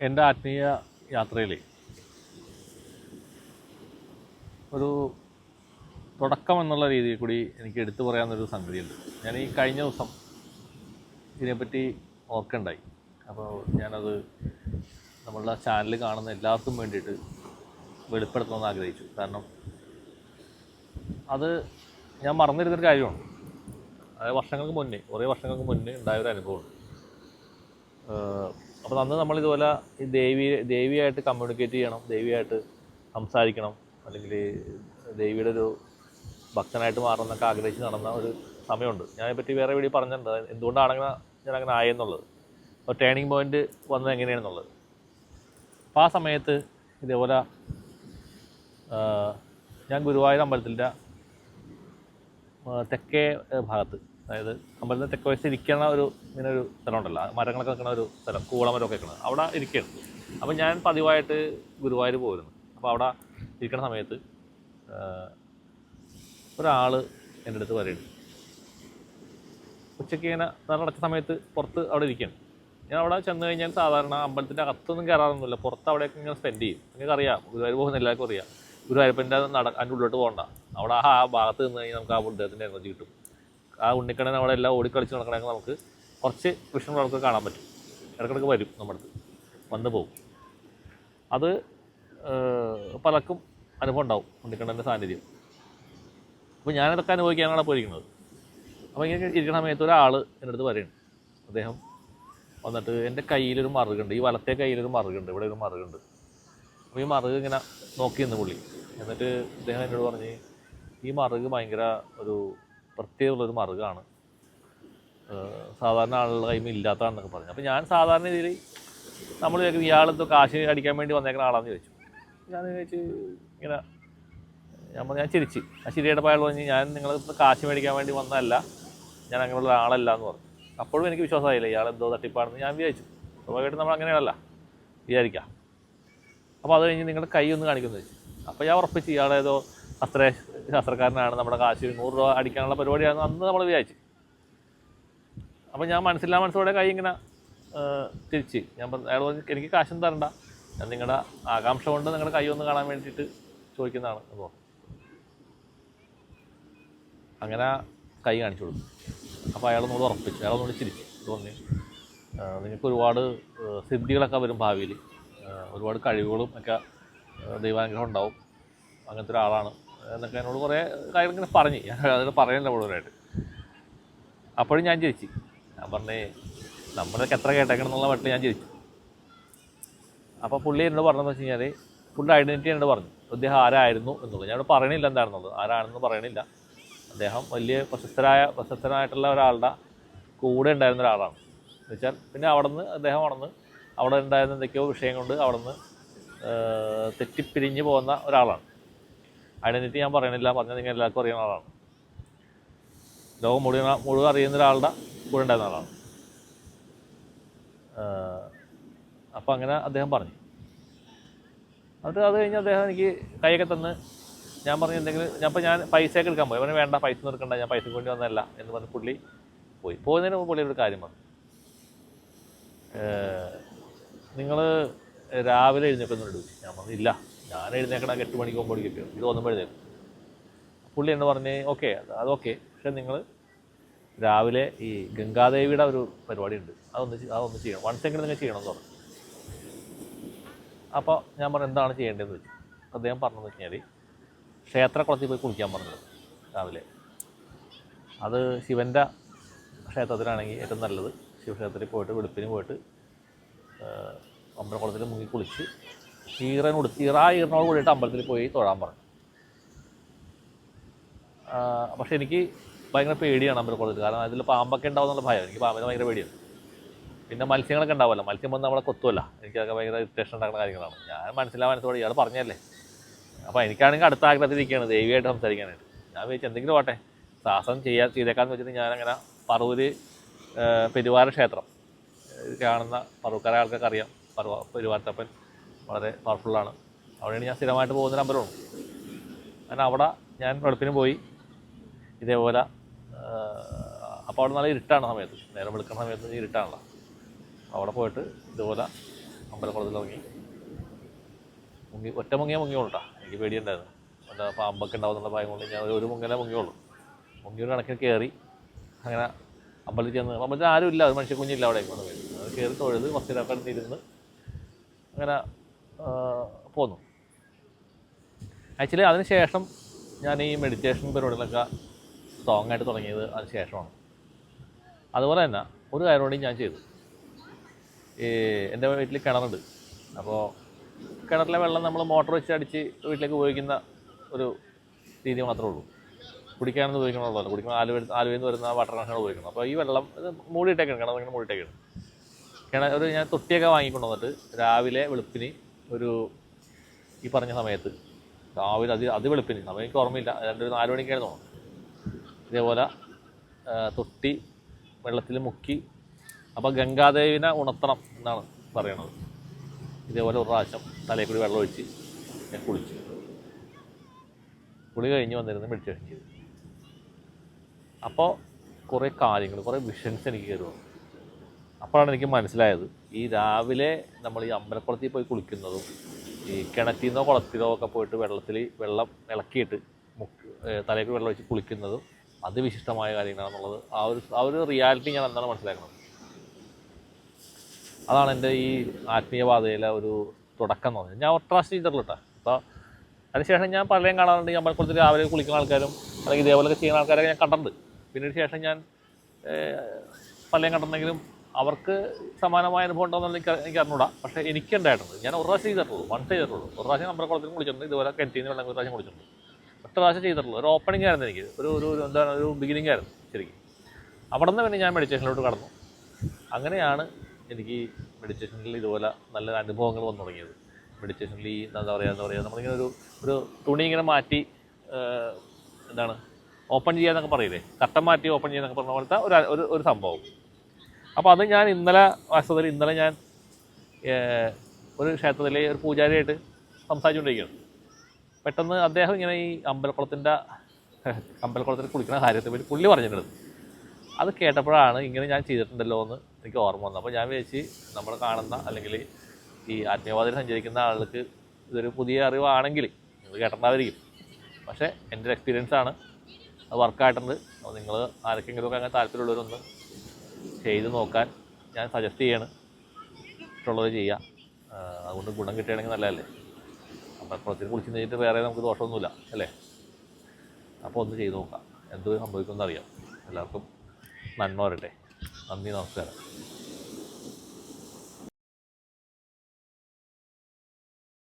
എൻ്റെ ആത്മീയ യാത്രയിൽ ഒരു തുടക്കം എന്നുള്ള രീതിയിൽ കൂടി എനിക്ക് എടുത്തു പറയാവുന്നൊരു സംഗതിയുണ്ട്. ഞാൻ ഈ കഴിഞ്ഞ ദിവസം ഇതിനെപ്പറ്റി ഓർക്കണ്ടായി. അപ്പോൾ ഞാനത് നമ്മളുടെ ചാനൽ കാണുന്ന എല്ലാവർക്കും വേണ്ടിയിട്ട് വെളിപ്പെടുത്തണമെന്ന് ആഗ്രഹിച്ചു. കാരണം അത് ഞാൻ മറന്നിരുന്നൊരു കാര്യമാണ്. അതായത് കുറേ വർഷങ്ങൾക്ക് മുന്നേ ഉണ്ടായൊരു അനുഭവമാണ്. അപ്പോൾ അന്ന് നമ്മളിതുപോലെ ഈ ദേവിയായിട്ട് കമ്മ്യൂണിക്കേറ്റ് ചെയ്യണം, ദേവിയായിട്ട് സംസാരിക്കണം, അല്ലെങ്കിൽ ദേവിയുടെ ഒരു ഭക്തനായിട്ട് മാറണമെന്നൊക്കെ ആഗ്രഹിച്ച് നടന്ന ഒരു സമയമുണ്ട്. ഞാനെപ്പറ്റി വേറെ വീഡിയോ പറഞ്ഞിട്ടുണ്ട് എന്തുകൊണ്ടാണ് ഞാനങ്ങനെ ആയെന്നുള്ളത്, അപ്പോൾ ടേണിംഗ് പോയിൻ്റ് വന്നത് എങ്ങനെയാണെന്നുള്ളത്. അപ്പോൾ ആ സമയത്ത് ഇതേപോലെ ഞാൻ ഗുരുവായൂർ അമ്പലത്തിൻ്റെ തെക്കേ ഭാഗത്ത്, അതായത് അമ്പലത്തിൻ്റെ തെക്കേ വശത്ത് ഇരിക്കുന്ന ഇങ്ങനെ ഒരു സ്ഥലമുണ്ടല്ലോ, മരങ്ങളൊക്കെ നിൽക്കുന്ന ഒരു സ്ഥലം, കൂളമരമൊക്കെ നിൽക്കുന്നത്, അവിടെ ഇരിക്കുകയാണ്. അപ്പോൾ ഞാൻ പതിവായിട്ട് ഗുരുവായൂർ പോയിരുന്നു. അപ്പോൾ അവിടെ ഇരിക്കുന്ന സമയത്ത് ഒരാൾ എൻ്റെ അടുത്ത് പറയുന്നുണ്ട്. ഉച്ചയ്ക്ക് ഇങ്ങനെ നടച്ച സമയത്ത് പുറത്ത് അവിടെ ഇരിക്കുകയാണ്. ഞാൻ അവിടെ ചെന്ന് കഴിഞ്ഞാൽ സാധാരണ അമ്പലത്തിൻ്റെ അകത്തൊന്നും കയറാറൊന്നുമില്ല, പുറത്ത് അവിടെയൊക്കെ ഇങ്ങനെ സ്പെൻഡ് ചെയ്യും. നിങ്ങൾക്കറിയാം, ഗുരുവായൂർ പോകുന്ന എല്ലാവർക്കും അറിയാം, ഗുരുവായൂരപ്പൻ്റെ അതിൻ്റെ ഉള്ളിലോട്ട് പോകണ്ട, അവിടെ ആ ഭാഗത്ത് നിന്ന് കഴിഞ്ഞാൽ നമുക്ക് ആ ഉദ്ദേഹത്തിൻ്റെ എനർജി കിട്ടും. ആ ഉണ്ണിക്കണ്ണൻ അവിടെ എല്ലാം ഓടിക്കളിച്ച് നടക്കണമെങ്കിൽ നമുക്ക് കുറച്ച് വിഷ്ണുകളൊക്കെ കാണാൻ പറ്റും. ഇടയ്ക്കിടയ്ക്ക് വരും, നമ്മുടെ അടുത്ത് വന്ന് പോകും. അത് പലർക്കും അനുഭവം ഉണ്ടാവും, ഉണ്ണിക്കണ്ണൻ്റെ സാന്നിധ്യം. അപ്പോൾ ഞാനിതൊക്കെ അനുഭവിക്കാനാണ് പോയിരിക്കുന്നത്. അപ്പോൾ ഇങ്ങനെ ഇരിക്കുന്ന സമയത്ത് ഒരാൾ എൻ്റെ അടുത്ത് പറയുന്നുണ്ട്. അദ്ദേഹം വന്നിട്ട് എൻ്റെ കയ്യിലൊരു മറുകുണ്ട്, ഈ വലത്തെ കയ്യിലൊരു മറുകുണ്ട്, ഇവിടെ ഒരു മറുകുണ്ട്. അപ്പോൾ ഈ മറുക് ഇങ്ങനെ നോക്കി നിന്ന് പുള്ളി. എന്നിട്ട് അദ്ദേഹം എന്നോട് പറഞ്ഞ്, ഈ മറുക് ഭയങ്കര ഒരു പ്രത്യേകമുള്ളൊരു മറുകാണ്, സാധാരണ ആളുകളുടെ കൈമ ഇല്ലാത്തതാണെന്നൊക്കെ പറഞ്ഞു. അപ്പോൾ ഞാൻ സാധാരണ രീതിയിൽ നമ്മൾ ഇയാളെന്തോ കാശ് അടിക്കാൻ വേണ്ടി വന്നേക്കുന്ന ആളാണെന്ന് ചോദിച്ചു. ഞാൻ ചോദിച്ച് ഇങ്ങനെ ഞാൻ ചിരിച്ച്. ആ ശരിയായിട്ട് അയാൾ പറഞ്ഞ്, ഞാൻ നിങ്ങൾ കാശ് മേടിക്കാൻ വേണ്ടി വന്നതല്ല, ഞാൻ അങ്ങനെയുള്ള ആളല്ല എന്ന് പറഞ്ഞു. അപ്പോഴും എനിക്ക് വിശ്വാസമായില്ല, ഇയാളെന്തോ തട്ടിപ്പാണെന്ന് ഞാൻ വിചാരിച്ചു. സ്വാഭാവികമായിട്ട് നമ്മൾ അങ്ങനെയല്ല വിചാരിക്കാം. അപ്പോൾ അത് കഴിഞ്ഞ് നിങ്ങളുടെ കൈ ഒന്ന് കാണിക്കുമെന്ന് വെച്ചു. അപ്പോൾ ഞാൻ ഉറപ്പിച്ച് ഇയാളേതോ ശാസ്ത്രക്കാരനാണ്, നമ്മുടെ കാശ് 100 രൂപ അടിക്കാനുള്ള പരിപാടിയാണ് അന്ന് നമ്മൾ വിചാരിച്ചു. അപ്പോൾ ഞാൻ മനസ്സോടെ കൈ ഇങ്ങനെ തിരിച്ച് ഞാൻ അയാൾ പറഞ്ഞ്, എനിക്ക് കാശൊന്നും തരണ്ട, ഞാൻ നിങ്ങളുടെ ആകാംക്ഷ കൊണ്ട് നിങ്ങളുടെ കൈ ഒന്ന് കാണാൻ വേണ്ടിയിട്ട് ചോദിക്കുന്നതാണ് എന്ന് പറഞ്ഞു. അങ്ങനെ കൈ കാണിച്ചു കൊടുത്തു. അപ്പോൾ അയാളൊന്നുകൂടി ഉറപ്പിച്ചു, അയാളൊന്നുകൂടി ചിരിച്ചു. തോന്നി നിങ്ങൾക്ക് ഒരുപാട് സിദ്ധികളൊക്കെ വരും ഭാവിയിൽ, ഒരുപാട് കഴിവുകളും ഒക്കെ ദൈവാനുഗ്രഹം ഉണ്ടാവും, അങ്ങനത്തെ ഒരാളാണ് എന്നൊക്കെ എന്നോട് കുറേ കാര്യങ്ങൾ ഇങ്ങനെ പറഞ്ഞ്. ഞാൻ അതിൽ പറയുന്നില്ല മുഴുവനായിട്ട്. അപ്പോഴും ഞാൻ ചിരിച്ചു. ഞാൻ പറഞ്ഞേ, നമ്മളൊക്കെ എത്ര കേട്ടേക്കണം എന്നുള്ള മട്ടിൽ ഞാൻ ചിരിച്ചു. അപ്പോൾ പുള്ളി എന്നോട് പറഞ്ഞതെന്ന് വെച്ച് കഴിഞ്ഞാൽ, പുള്ളി ഐഡൻറ്റിറ്റി എന്നോട് പറഞ്ഞു, അദ്ദേഹം ആരായിരുന്നു എന്നുള്ളത്. ഞാനോട് പറയണില്ല എന്താണെന്നുള്ളത്, ആരാണെന്ന് പറയണില്ല. അദ്ദേഹം വലിയ പ്രശസ്തനായിട്ടുള്ള ഒരാളുടെ കൂടെ ഉണ്ടായിരുന്ന ഒരാളാണ് എന്ന് വെച്ചാൽ. പിന്നെ അദ്ദേഹം അവിടെ ഉണ്ടായിരുന്ന എന്തൊക്കെയോ വിഷയം കൊണ്ട് നിന്ന് തെറ്റിപ്പിരിഞ്ഞ് പോകുന്ന ഒരാളാണ്. ഐഡൻറ്റിറ്റി ഞാൻ പറയണില്ല, പറഞ്ഞാൽ നിങ്ങൾ എല്ലാവർക്കും അറിയുന്ന ആളാണ്, ലോകം മുഴുവൻ അറിയുന്ന ഒരാളുടെ കൂടെ ഉണ്ടായിരുന്ന ആളാണ്. അപ്പോൾ അങ്ങനെ അദ്ദേഹം പറഞ്ഞു. അത് കഴിഞ്ഞ് അദ്ദേഹം എനിക്ക് കൈയൊക്കെ തന്ന് ഞാൻ പറഞ്ഞു എന്തെങ്കിലും, ഞാൻ പൈസയൊക്കെ എടുക്കാൻ പോയി. അവന് വേണ്ട, പൈസ എടുക്കണ്ട, ഞാൻ പൈസക്ക് വേണ്ടി വന്നതല്ല എന്ന് പറഞ്ഞ് പുള്ളി പോകുന്നതിന് മുമ്പ് പുള്ളി ഒരു കാര്യം പറഞ്ഞു, നിങ്ങൾ രാവിലെ എഴുന്നേൽക്കുന്നുണ്ട്. ഞാൻ പറഞ്ഞു ഇല്ല, ഞാൻ എഴുന്നേക്കണം 8 മണിക്ക് 9 മണിക്കൊക്കെ, ഇത് തോന്നുമ്പോൾ എഴുന്നേൽക്കും. പുള്ളി എന്ന് പറഞ്ഞ് ഓക്കെ, അതൊക്കെ, പക്ഷെ നിങ്ങൾ രാവിലെ ഈ ഗംഗാദേവിയുടെ ഒരു പരിപാടി ഉണ്ട്, അതൊന്ന് ചെയ്യണം, വൺസെങ്കിലും നിങ്ങൾ ചെയ്യണമെന്ന് പറഞ്ഞു. അപ്പോൾ ഞാൻ പറഞ്ഞു എന്താണ് ചെയ്യേണ്ടതെന്ന് വെച്ചു. അദ്ദേഹം പറഞ്ഞതെന്ന് വെച്ച് കഴിഞ്ഞാൽ, ക്ഷേത്രക്കുളത്തിൽ പോയി കുളിക്കാൻ പറഞ്ഞത് രാവിലെ. അത് ശിവൻ്റെ ക്ഷേത്രത്തിലാണെങ്കിൽ ഏറ്റവും നല്ലത്. ശിവക്ഷേത്രത്തിൽ പോയിട്ട് വെളുപ്പിന് പോയിട്ട് അമ്പലക്കുളത്തിൽ മുങ്ങി കുളിച്ച് ഈറിനോട് കൂടിയിട്ട് അമ്പലത്തിൽ പോയി തൊഴാൻ പറഞ്ഞു. പക്ഷെ എനിക്ക് ഭയങ്കര പേടിയാണ് അമ്പലക്കുളത്തിൽ, കാരണം അതിൽ പാമ്പൊക്കെ ഉണ്ടാവുന്നുള്ള ഭയം. എനിക്ക് പാമ്പിനെ ഭയങ്കര പേടിയാണ്. പിന്നെ മത്സ്യങ്ങളൊക്കെ ഉണ്ടാവുമല്ലോ, മത്സ്യം വന്ന് നമ്മളെ കൊത്തുമല്ല, എനിക്കതൊക്കെ ഭയങ്കര ഇറിറ്റേഷൻ ഉണ്ടാക്കുന്ന കാര്യങ്ങളാണ്. ഞാൻ മനസ്സിലോടെ ഇയാൾ പറഞ്ഞല്ലേ. അപ്പോൾ എനിക്കാണെങ്കിൽ അടുത്ത ആഗ്രഹത്തിലിരിക്കുകയാണ് ദേവിയായിട്ട് സംസാരിക്കാനായിട്ട്. ഞാൻ വിചാരിച്ചു എന്തെങ്കിലും പോട്ടെ, സാഹസം ചെയ്തേക്കാന്ന് വെച്ചിട്ട് ഞാനങ്ങനെ പറവൂര് പെരുവാര ക്ഷേത്രം കാണുന്ന പറവൂക്കാരെ ആൾക്കൊക്കെ അറിയാം, പെരുവാരത്തപ്പൻ വളരെ പവർഫുള്ളാണ്. അവിടെയാണ് ഞാൻ സ്ഥിരമായിട്ട് പോകുന്നൊരു അമ്പലമാണ്. അങ്ങനെ അവിടെ ഞാൻ വെളുപ്പിന് പോയി ഇതേപോലെ. അപ്പോൾ അവിടെ നല്ല ഇരുട്ടാണ് സമയത്ത്, നേരം വെളുക്കുന്ന സമയത്ത് ഇരുട്ടാണല്ലോ. അവിടെ പോയിട്ട് ഇതുപോലെ അമ്പലക്കുളത്തിൽ ഇറങ്ങി മുങ്ങി, ഒറ്റ മുങ്ങിയേ മുങ്ങിയുള്ളൂ കേട്ടോ. എനിക്ക് പേടിയുണ്ടായിരുന്നു, എന്താ പാമ്പൊക്കെ ഉണ്ടാവുന്നുള്ള ഭയം കൊണ്ട് ഞാൻ ഒരു മുങ്ങലേ മുങ്ങിയുള്ളൂ. മുങ്ങിയൊരു കണക്കിന് കയറി അങ്ങനെ അമ്പലത്തിൽ ചെന്ന്, അമ്പലത്തിൽ ആരും ഇല്ല, ഒരു മനുഷ്യ കുഞ്ഞില്ല അവിടെ കൊണ്ട് പോയി. അത് കയറി തൊഴുത് കുറച്ച് നേരമൊക്കെ ഇരുന്ന് അങ്ങനെ പോന്നു. ആക്ച്വലി അതിന് ശേഷം ഞാൻ ഈ മെഡിറ്റേഷൻ പരിപാടികളൊക്കെ സ്ട്രോങ് ആയിട്ട് തുടങ്ങിയത് അതിന് ശേഷമാണ്. അതുപോലെ തന്നെ ഒരു കാര്യം കൂടി ഞാൻ ചെയ്തു. ഈ എൻ്റെ വീട്ടിൽ കിണറുണ്ട്. അപ്പോൾ കിണറിലെ വെള്ളം നമ്മൾ മോട്ടർ വെച്ച് അടിച്ച് വീട്ടിലേക്ക് ഉപയോഗിക്കുന്ന ഒരു രീതി മാത്രമേ ഉള്ളൂ. കുടിക്കാനൊന്നും ഉപയോഗിക്കണമല്ലോ, കുടിക്കുന്ന ആലുവയിൽ നിന്ന് വരുന്ന വാട്ടർ കണക്ഷനാണ് ഉപയോഗിക്കുന്നത്. അപ്പോൾ ഈ വെള്ളം ഇത് മൂടിയിട്ടേക്കാണ്, കിണറിങ്ങനെ മൂടിയിട്ടേക്കാണ്. ഒരു ഞാൻ തൊട്ടിയൊക്കെ വാങ്ങിക്കൊണ്ട് വന്നിട്ട് രാവിലെ വെളുപ്പിന് ഒരു ഈ പറഞ്ഞ സമയത്ത് രാവിലെ അത് വെളുപ്പിന് സമയം എനിക്ക് ഓർമ്മയില്ല, 4 മണിക്കായിരുന്നു തോന്നുന്നു. ഇതേപോലെ തൊട്ടി വെള്ളത്തിൽ മുക്കി, അപ്പോൾ ഗംഗാദേവിനെ ഉണർത്തണം എന്നാണ് പറയണത്. ഇതേപോലെ ഒരു പ്രാവശ്യം തലയിൽ കൂടി വെള്ളം ഒഴിച്ച് ഞാൻ കുളിച്ചു. കുളി കഴിഞ്ഞ് വന്നിരുന്ന് മെഡിറ്റേഷൻ ചെയ്തു. അപ്പോൾ കുറേ കാര്യങ്ങൾ, കുറേ വിഷൻസ് എനിക്ക് കയറുക. അപ്പോഴാണ് എനിക്ക് മനസ്സിലായത്, ഈ രാവിലെ നമ്മൾ ഈ അമ്പലക്കുളത്തിൽ പോയി കുളിക്കുന്നതും ഈ കിണറ്റിൽ നിന്നോ കുളത്തിലോ ഒക്കെ പോയിട്ട് വെള്ളം ഇളക്കിയിട്ട് തലയിൽ വെള്ളം ഒഴിച്ച് കുളിക്കുന്നതും അതിവിശിഷ്ടമായ കാര്യങ്ങളാണെന്നുള്ളത് ആ ഒരു റിയാലിറ്റി ഞാൻ എന്താണ് മനസ്സിലാക്കുന്നത്. അതാണ് എൻ്റെ ഈ ആത്മീയപാതയിലെ ഒരു തുടക്കം എന്ന് പറഞ്ഞത്. ഞാൻ ഒറ്റ പ്രാവശ്യം ചെയ്തിട്ടുള്ളൂ കേട്ടോ. അപ്പോൾ അതിനുശേഷം ഞാൻ പലരെയും കാണാറുണ്ട്. ഈ അമ്പലക്കുളത്തിൽ രാവിലെ കുളിക്കുന്ന ആൾക്കാരും അല്ലെങ്കിൽ ഇതേപോലെയൊക്കെ ചെയ്യുന്ന ആൾക്കാരൊക്കെ ഞാൻ കണ്ടിട്ടുണ്ട്. പിന്നീട് ശേഷം ഞാൻ പലരെയും കണ്ടിട്ടുണ്ടെങ്കിലും അവർക്ക് സമാനമായ അനുഭവം ഉണ്ടോയെന്ന് എനിക്ക് അറിഞ്ഞൂടാ. പക്ഷേ എനിക്കുണ്ടായിട്ടുണ്ട്. ഞാൻ ഒരു പ്രാവശ്യം ചെയ്തിട്ടുള്ളൂ, വൺ ചെയ്തിട്ടുള്ളൂ. ഒരു പ്രാവശ്യം അമ്പലക്കുളത്തിൽ കുളിച്ചിട്ടുണ്ട്, ഇതുപോലെ കിണറ്റിൽ നിന്ന് വെള്ളം ഒരു പ്രാവശ്യം കുളിച്ചിട്ടുണ്ട്. ഒറ്റ പ്രാവശ്യം ചെയ്തിട്ടുള്ളൂ. ഒരു ഓപ്പണിംഗ് ആയിരുന്നു എനിക്ക്, എന്താണ് ഒരു ബിഗിനിങ് ആയിരുന്നു ശരിക്കും. അവിടെ നിന്ന് പിന്നെ ഞാൻ മെഡിറ്റേഷനിലോട്ട് കടന്നു. അങ്ങനെയാണ് എനിക്ക് മെഡിറ്റേഷനിൽ ഇതുപോലെ നല്ല അനുഭവങ്ങൾ വന്നു തുടങ്ങിയത്. മെഡിറ്റേഷനിൽ ഈ എന്താ പറയുക നമ്മളിങ്ങനെ ഒരു തുണി ഇങ്ങനെ മാറ്റി എന്താണ് ഓപ്പൺ ചെയ്യാന്നൊക്കെ പറയില്ലേ, കട്ടൻ മാറ്റി ഓപ്പൺ ചെയ്യാന്നൊക്കെ പറഞ്ഞ പോലത്തെ ഒരു സംഭവം. അപ്പോൾ അത് ഞാൻ ഇന്നലെ ഞാൻ ഒരു ക്ഷേത്രത്തിലെ ഒരു പൂജാരിയായിട്ട് സംസാരിച്ചുകൊണ്ടിരിക്കുകയാണ്. പെട്ടെന്ന് അദ്ദേഹം ഇങ്ങനെ ഈ അമ്പലക്കുളത്തിൽ കുളിക്കുന്ന കാര്യത്തെ പറ്റി പുള്ളി പറഞ്ഞിട്ടുണ്ട്. അത് കേട്ടപ്പോഴാണ് ഇങ്ങനെ ഞാൻ ചെയ്തിട്ടുണ്ടല്ലോ എന്ന് എനിക്ക് ഓർമ്മ വന്നത്. അപ്പോൾ ഞാൻ വിചാരിച്ച് നമ്മൾ കാണുന്ന അല്ലെങ്കിൽ ഈ ആത്മീയവാദിയിൽ സഞ്ചരിക്കുന്ന ആൾക്ക് ഇതൊരു പുതിയ അറിവാണെങ്കിൽ നിങ്ങൾ കേട്ടിട്ടുണ്ടായിരിക്കും. പക്ഷേ എൻ്റെ ഒരു എക്സ്പീരിയൻസ് ആണ്, അത് വർക്കായിട്ടുണ്ട്. അപ്പോൾ നിങ്ങൾ ആർക്കെങ്കിലുമൊക്കെ അങ്ങനെ താല്പര്യമുള്ളവരൊന്ന് ചെയ്ത് നോക്കാൻ ഞാൻ സജസ്റ്റ് ചെയ്യാണ്. ഇഷ്ടമുള്ളത് ചെയ്യുക. അതുകൊണ്ട് ഗുണം കിട്ടുകയാണെങ്കിൽ നല്ലതല്ലേ. അമ്പലക്കുളത്തിൽ കുളിച്ച് കഴിഞ്ഞിട്ട് വേറെ നമുക്ക് ദോഷമൊന്നുമില്ല അല്ലേ. അപ്പോൾ ഒന്ന് ചെയ്ത് നോക്കാം, എന്ത് സംഭവിക്കുമെന്ന് അറിയാം. എല്ലാവർക്കും നന്മ വരട്ടെ. നന്ദി, നമസ്കാരം.